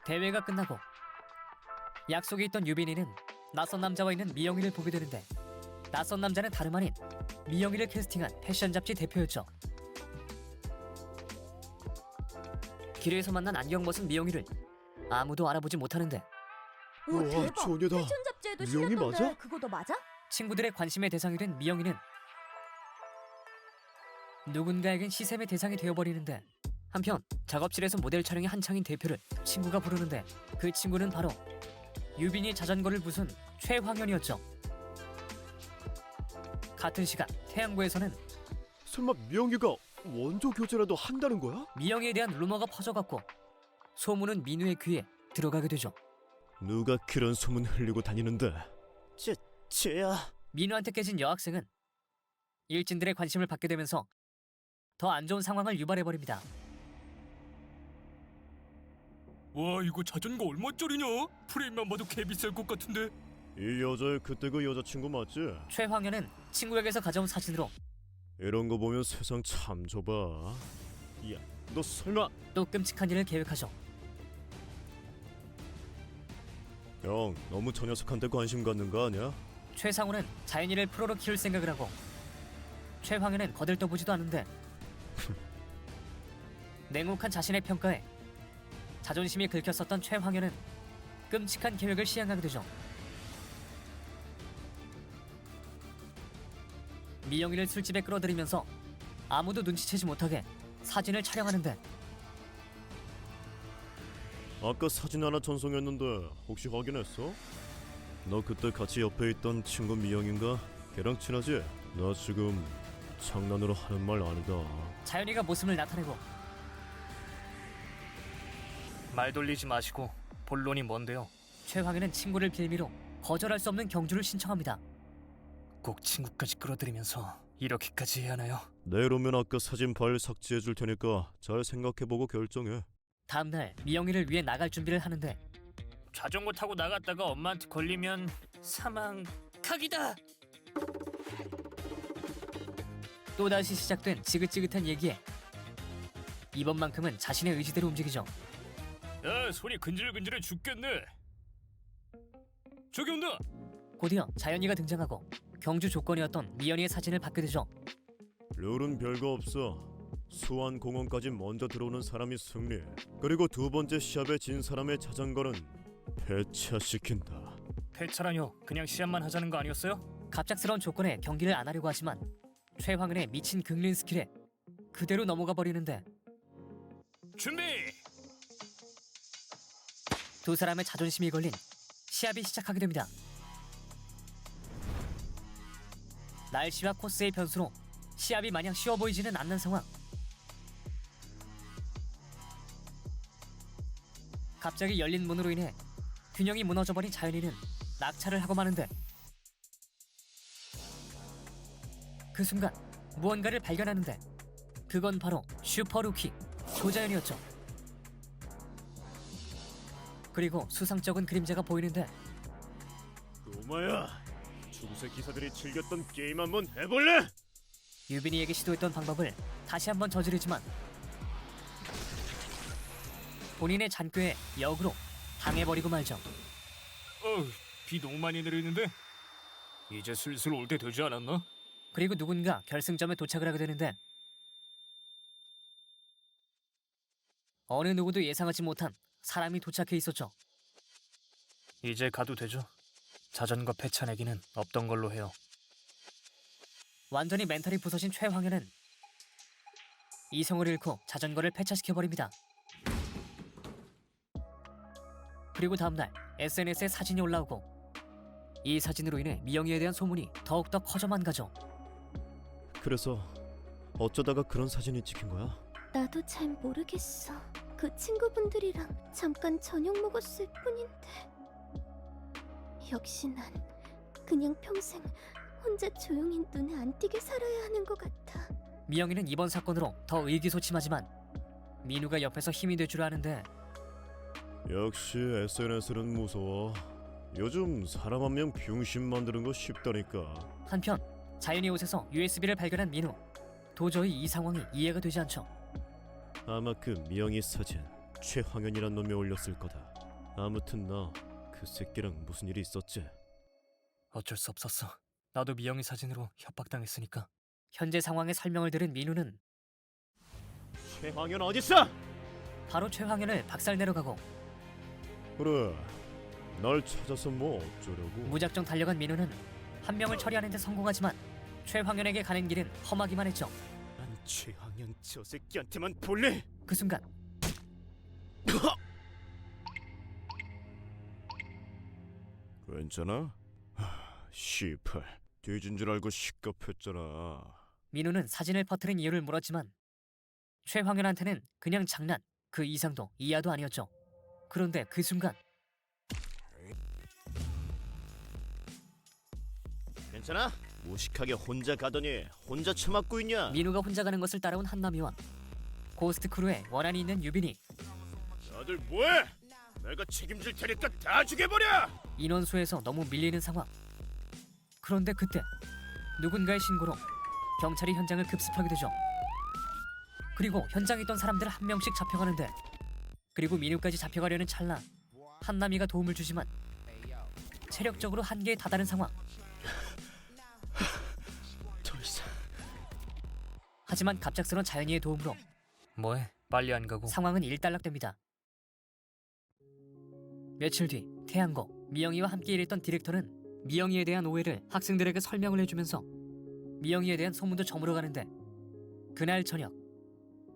대회가 끝나고 약속에 있던 유빈이는 낯선 남자와 있는 미영이를 보게 되는데, 낯선 남자는 다름 아닌 미영이를 캐스팅한 패션 잡지 대표였죠. 길에서 만난 안경 벗은 미영이를 아무도 알아보지 못하는데, 오, 우와, 대박. 소녀다. 패션 잡지에도 미영이 실렸던데 맞아? 그거 너 맞아? 친구들의 관심의 대상이 된 미영이는 누군가에겐 시샘의 대상이 되어버리는데, 한편 작업실에서 모델 촬영이 한창인 대표를 친구가 부르는데, 그 친구는 바로 유빈이 자전거를 부순 최황현이었죠. 같은 시간 태양구에서는 설마 미영이가 원조 교제라도 한다는 거야? 미영이에 대한 루머가 퍼져갔고, 소문은 민우의 귀에 들어가게 되죠. 누가 그런 소문 흘리고 다니는데? 쟤야. 민우한테 깨진 여학생은 일진들의 관심을 받게 되면서 더 안 좋은 상황을 유발해버립니다. 와, 이거 자전거 얼마짜리냐? 프레임만 봐도 개비쌀 것 같은데. 이 여자의 그때 그 여자친구 맞지? 최황현은 친구에게서 가져온 사진으로 이런 거 보면 세상 참 좁아. 야, 너 설마? 또 끔찍한 일을 계획하죠. 형, 너무 저 녀석한테 관심 갖는 거 아니야? 최상우는 자연이를 프로로 키울 생각을 하고, 최황현은 거들떠보지도 않는데 냉혹한 자신의 평가에 자존심이 긁혔었던 최황현은 끔찍한 계획을 시행하게 되죠. 미영이를 술집에 끌어들이면서 아무도 눈치채지 못하게 사진을 촬영하는데, 아까 사진 하나 전송했는데 혹시 확인했어? 너 그때 같이 옆에 있던 친구 미영인가? 걔랑 친하지? 나 지금 장난으로 하는 말 아니다. 자연이가 모습을 나타내고, 말 돌리지 마시고 본론이 뭔데요? 최황현은 친구를 빌미로 거절할 수 없는 경주를 신청합니다. 꼭 친구까지 끌어들이면서 이렇게까지 해야 하나요? 내일 오면 아까 사진 파일 삭제해 줄 테니까 잘 생각해보고 결정해. 다음날 미영이를 위해 나갈 준비를 하는데, 자전거 타고 나갔다가 엄마한테 걸리면 사망 각이다. 또다시 시작된 지긋지긋한 얘기에 이번만큼은 자신의 의지대로 움직이죠. 야, 손이 근질근질해 죽겠네. 저기 온다. 곧이어 자연이가 등장하고 경주 조건이었던 미연이의 사진을 받게 되죠. 룰은 별거 없어. 수완공원까지 먼저 들어오는 사람이 승리. 그리고 두 번째 시합에 진 사람의 자전거는 폐차시킨다. 폐차라뇨? 그냥 시합만 하자는 거 아니었어요? 갑작스러운 조건에 경기를 안 하려고 하지만 최황은의 미친 극린 스킬에 그대로 넘어가 버리는데, 준비. 두 사람의 자존심이 걸린 시합이 시작하게 됩니다. 날씨와 코스의 변수로 시합이 마냥 쉬워 보이지는 않는 상황. 갑자기 열린 문으로 인해 균형이 무너져버린 자연이는 낙차를 하고 마는데, 그 순간 무언가를 발견하는데, 그건 바로 슈퍼루키 조자연이었죠. 그리고 수상쩍은 그림자가 보이는데, 꼬마야, 중세 기사들이 즐겼던 게임 한번 해볼래? 유빈이에게 시도했던 방법을 다시 한번 저지르지만 본인의 잔꾀에 역으로 당해버리고 말죠. 비 너무 많이 내리는데 이제 슬슬 올 때 되지 않았나? 그리고 누군가 결승점에 도착을 하게 되는데, 어느 누구도 예상하지 못한 사람이 도착해 있었죠. 이제 가도 되죠? 자전거 폐차 내기는 없던 걸로 해요. 완전히 멘탈이 부서진 최황현은 이성을 잃고 자전거를 폐차시켜버립니다. 그리고 다음날 SNS에 사진이 올라오고 이 사진으로 인해 미영이에 대한 소문이 더욱더 커져만 가죠. 그래서 어쩌다가 그런 사진이 찍힌 거야? 나도 잘 모르겠어. 그 친구분들이랑 잠깐 저녁 먹었을 뿐인데. 역시 난 그냥 평생 혼자 조용히 눈에 안 띄게 살아야 하는 것 같아. 미영이는 이번 사건으로 더 의기소침하지만 민우가 옆에서 힘이 될 줄 아는데 역시 SNS는 무서워. 요즘 사람 한 명 병신 만드는 거 쉽다니까. 한편 자연이 옷에서 USB를 발견한 민우. 도저히 이 상황이 이해가 되지 않죠. 아마 그 미영이 사진 최황현이란 놈이 올렸을 거다. 아무튼 나 그 새끼랑 무슨 일이 있었지? 어쩔 수 없었어. 나도 미영이 사진으로 협박당했으니까. 현재 상황의 설명을 들은 민우는 최황현 어딨어? 바로 최황현을 박살 내려가고 그래, 날 찾아서 뭐 어쩌려고? 무작정 달려간 민우는 한 명을 처리하는 데 성공하지만 최황현에게 가는 길은 험하기만 했죠. 난 최황현 저 새끼한테만 볼래? 그 순간 괜찮아? 씨팔, 뒤진 줄 알고 시겁했잖아. 민우는 사진을 퍼뜨린 이유를 물었지만 최황현한테는 그냥 장난, 그 이상도 이하도 아니었죠. 그런데 그 순간 괜찮아? 무식하게 혼자 가더니 혼자 처맞고 있냐? 민우가 혼자 가는 것을 따라온 한남이와 고스트 크루에 원한이 있는 유빈이 다들 뭐해? 내가 책임질 테니까 다 죽여버려! 인원수에서 너무 밀리는 상황. 그런데 그때 누군가의 신고로 경찰이 현장을 급습하게 되죠. 그리고 현장에 있던 사람들 한 명씩 잡혀가는데 그리고 민우까지 잡혀가려는 찰나 한남이가 도움을 주지만 체력적으로 한계에 다다른 상황. 더 이상 하지만 갑작스런 자연이의 도움으로 뭐해? 빨리 안 가고. 상황은 일단락됩니다. 며칠 뒤 태양고 미영이와 함께 일했던 디렉터는 미영이에 대한 오해를 학생들에게 설명을 해주면서 미영이에 대한 소문도 저물어가는데 그날 저녁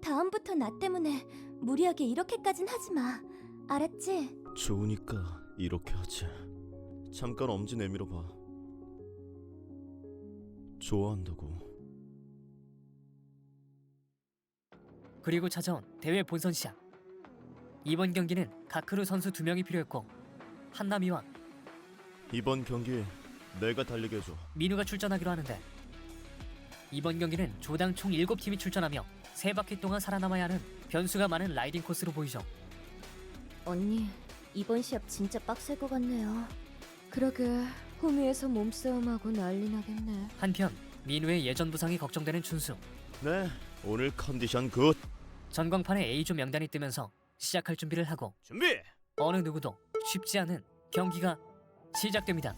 다음부터 나 때문에 무리하게 이렇게까진 하지 마. 알았지? 좋으니까 이렇게 하지. 잠깐 엄지 내밀어 봐. 좋아한다고. 그리고 찾아온 대회 본선 시합. 이번 경기는 가크루 선수 2명이 필요했고 한남이와 이번 경기 내가 달리게 해줘. 민우가 출전하기로 하는데 이번 경기는 조당 총 7팀이 출전하며 3바퀴 동안 살아남아야 하는 변수가 많은 라이딩 코스로 보이죠. 언니, 이번 시합 진짜 빡셀 것 같네요. 그러게, 호미에서 몸싸움하고 난리 나겠네. 한편 민우의 예전 부상이 걱정되는 춘수. 네, 오늘 컨디션 굿. 전광판에 A조 명단이 뜨면서 시작할 준비를 하고 준비. 어느 누구도 쉽지 않은 경기가 시작됩니다.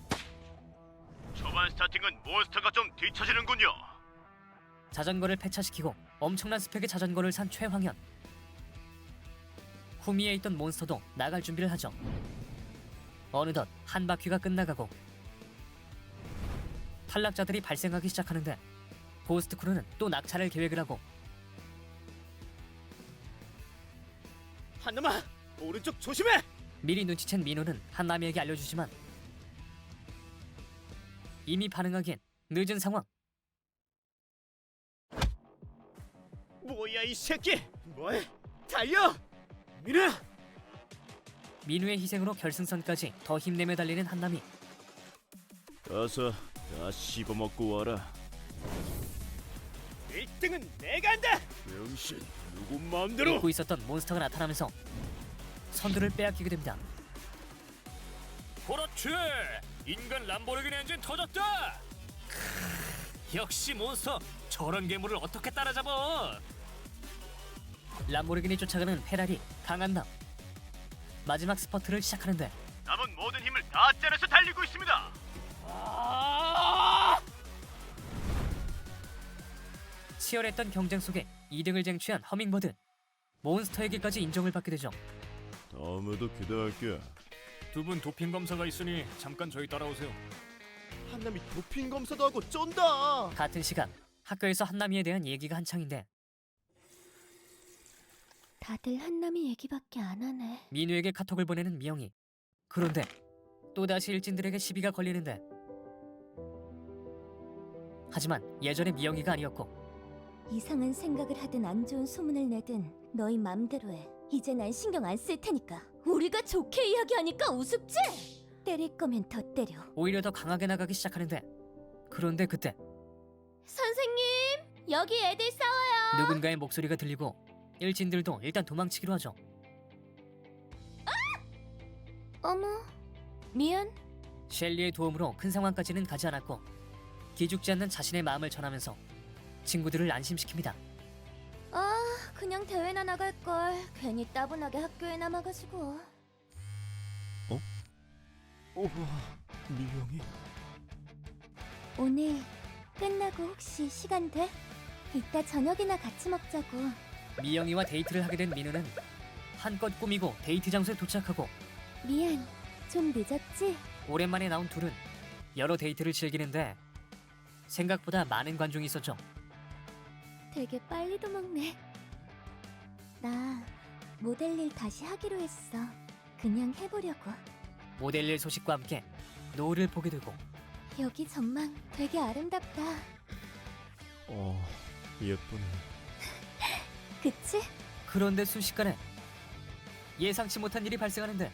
초반 스타팅은 몬스터가 좀 뒤처지는군요. 자전거를 폐차시키고 엄청난 스펙의 자전거를 산 최황현. 후미에 있던 몬스터도 나갈 준비를 하죠. 어느덧 한 바퀴가 끝나가고 탈락자들이 발생하기 시작하는데 고스트 크루는 또 낙차를 계획을 하고 한놈아, 오른쪽 조심해. 미리 눈치챈 민호는 한남이에게 알려주지만 이미 반응하기엔 늦은 상황. 뭐야 이 새끼? 뭐해? 달려! 미래! 민우의 희생으로 결승선까지 더 힘내며 달리는 한남이. 가서 다 씹어먹고 와라. 1등은 내가 한다! 병신, 누구 마음대로! 잊고 있었던 몬스터가 나타나면서 선두를 빼앗기게 됩니다. 그렇지! 인간 람보르기니 엔진 터졌다! 역시 몬스터! 저런 괴물을 어떻게 따라잡아! 람보르기니 쫓아가는 페라리 강한남. 마지막 스퍼트를 시작하는데 남은 모든 힘을 다 짜내서 달리고 있습니다. 치열했던 경쟁 속에 2등을 쟁취한 허밍버드. 몬스터에게까지 인정을 받게 되죠. 다음에도 기대할게. 두 분 도핑 검사가 있으니 잠깐 저희 따라오세요. 한남이 도핑 검사도 하고 쩐다. 같은 시간 학교에서 한남이에 대한 얘기가 한창인데 다들 한남이 얘기밖에 안 하네. 민우에게 카톡을 보내는 미영이. 그런데 또다시 일진들에게 시비가 걸리는데 하지만 예전의 미영이가 아니었고 이상한 생각을 하든 안 좋은 소문을 내든 너희 맘대로 해. 이제 난 신경 안 쓸 테니까. 우리가 좋게 이야기하니까 우습지? 때릴 거면 더 때려. 오히려 더 강하게 나가기 시작하는데 그런데 그때 선생님, 여기 애들 싸워요. 누군가의 목소리가 들리고 일진들도 일단 도망치기로 하죠. 어머, 미안. 셸리의 도움으로 큰 상황까지는 가지 않았고 기죽지 않는 자신의 마음을 전하면서 친구들을 안심시킵니다. 아, 그냥 대회나 나갈 걸. 괜히 따분하게 학교에 남아가지고. 우와, 미영이. 오늘 끝나고 혹시 시간 돼? 이따 저녁이나 같이 먹자고. 미영이와 데이트를 하게 된 민우는 한껏 꾸미고 데이트 장소에 도착하고 미안, 좀 늦었지? 오랜만에 나온 둘은 여러 데이트를 즐기는데 생각보다 많은 관중이 있었죠. 되게 빨리도 먹네. 나 모델 일 다시 하기로 했어. 그냥 해보려고. 모델 일 소식과 함께 노을을 보게 되고 여기 전망 되게 아름답다. 예쁘네. 그치? 그런데 순식간에 예상치 못한 일이 발생하는데